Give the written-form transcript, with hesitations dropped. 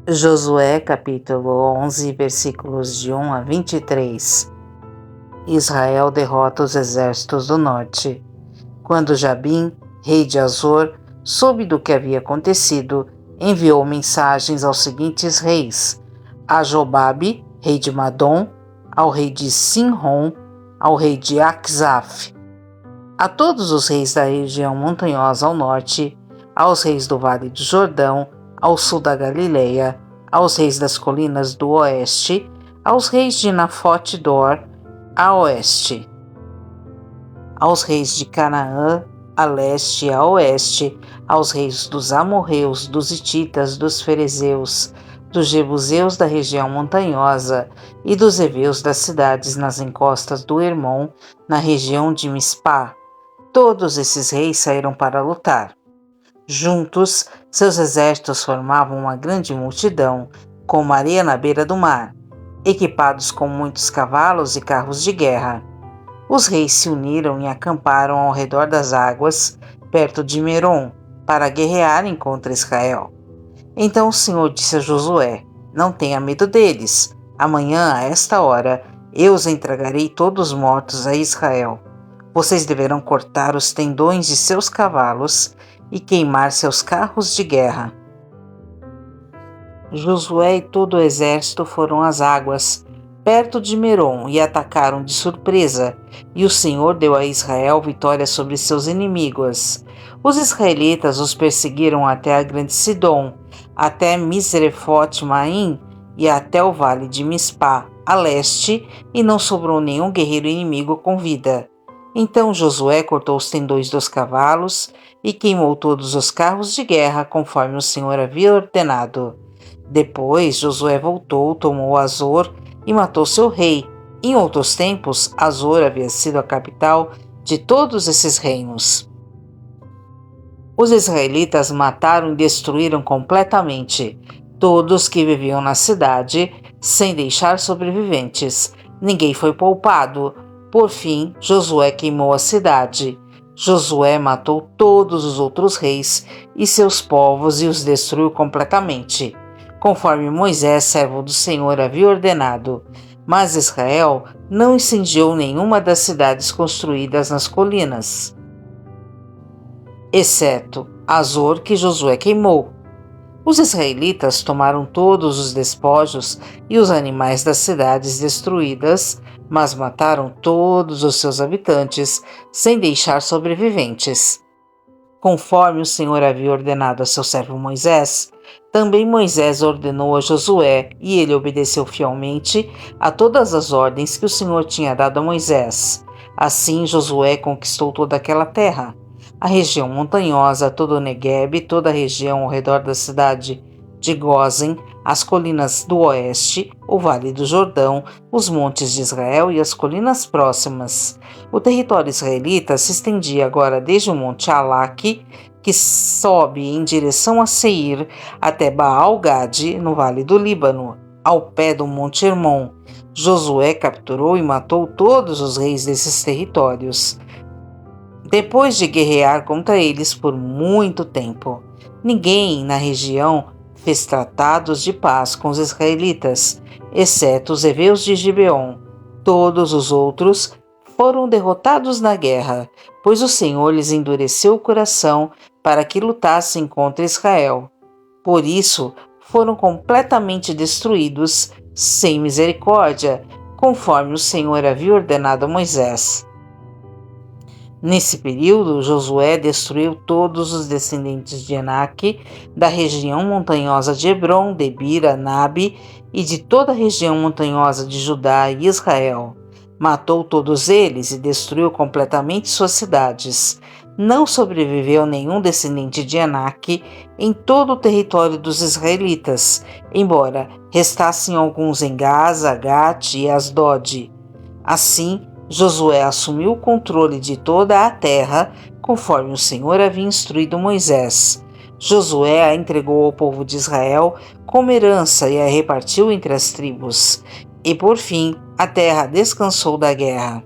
Josué capítulo 11, versículos de 1 a 23. Israel derrota os exércitos do norte. Quando Jabim, rei de Azor, soube do que havia acontecido, enviou mensagens aos seguintes reis: a Jobabe, rei de Madom, ao rei de Sinrom, ao rei de Aczaf, a todos os reis da região montanhosa ao norte, aos reis do vale do Jordão, ao sul da Galileia, aos reis das colinas do oeste, aos reis de Nafote Dor, a oeste, aos reis de Canaã, a leste e a oeste, aos reis dos amorreus, dos hititas, dos ferezeus, dos jebuseus da região montanhosa e dos heveus das cidades nas encostas do Hermon, na região de Mispá. Todos esses reis saíram para lutar. Juntos, seus exércitos formavam uma grande multidão, como areia na beira do mar, equipados com muitos cavalos e carros de guerra. Os reis se uniram e acamparam ao redor das águas, perto de Merom, para guerrearem contra Israel. Então o Senhor disse a Josué: não tenha medo deles. Amanhã, a esta hora, eu os entregarei todos mortos a Israel. Vocês deverão cortar os tendões de seus cavalos e queimar seus carros de guerra. Josué e todo o exército foram às águas, perto de Merom, e atacaram de surpresa, e o Senhor deu a Israel vitória sobre seus inimigos. Os israelitas os perseguiram até a grande Sidom, até Misrefote-Maim e até o vale de Mispá, a leste, e não sobrou nenhum guerreiro inimigo com vida. Então Josué cortou os tendões dos cavalos e queimou todos os carros de guerra, conforme o Senhor havia ordenado. Depois Josué voltou, tomou Azor e matou seu rei. Em outros tempos, Azor havia sido a capital de todos esses reinos. Os israelitas mataram e destruíram completamente todos que viviam na cidade, sem deixar sobreviventes. Ninguém foi poupado. Por fim, Josué queimou a cidade. Josué matou todos os outros reis e seus povos e os destruiu completamente, conforme Moisés, servo do Senhor, havia ordenado. Mas Israel não incendiou nenhuma das cidades construídas nas colinas, exceto Azor, que Josué queimou. Os israelitas tomaram todos os despojos e os animais das cidades destruídas, mas mataram todos os seus habitantes, sem deixar sobreviventes. Conforme o Senhor havia ordenado a seu servo Moisés, também Moisés ordenou a Josué, e ele obedeceu fielmente a todas as ordens que o Senhor tinha dado a Moisés. Assim Josué conquistou toda aquela terra, a região montanhosa, todo o Neguebe, toda a região ao redor da cidade de Gósen, as colinas do oeste, o vale do Jordão, os montes de Israel e as colinas próximas. O território israelita se estendia agora desde o monte Alaque, que sobe em direção a Seir, até Baal-Gade, no vale do Líbano, ao pé do monte Hermon. Josué capturou e matou todos os reis desses territórios, depois de guerrear contra eles por muito tempo. Ninguém na região fez tratados de paz com os israelitas, exceto os heveus de Gibeon. Todos os outros foram derrotados na guerra, pois o Senhor lhes endureceu o coração para que lutassem contra Israel. Por isso, foram completamente destruídos, sem misericórdia, conforme o Senhor havia ordenado a Moisés. Nesse período, Josué destruiu todos os descendentes de Enaque, da região montanhosa de Hebron, Debir, Anabe e de toda a região montanhosa de Judá e Israel. Matou todos eles e destruiu completamente suas cidades. Não sobreviveu nenhum descendente de Enaque em todo o território dos israelitas, embora restassem alguns em Gaza, Gate e Asdod. Assim, Josué assumiu o controle de toda a terra, conforme o Senhor havia instruído Moisés. Josué a entregou ao povo de Israel como herança e a repartiu entre as tribos. E por fim, a terra descansou da guerra.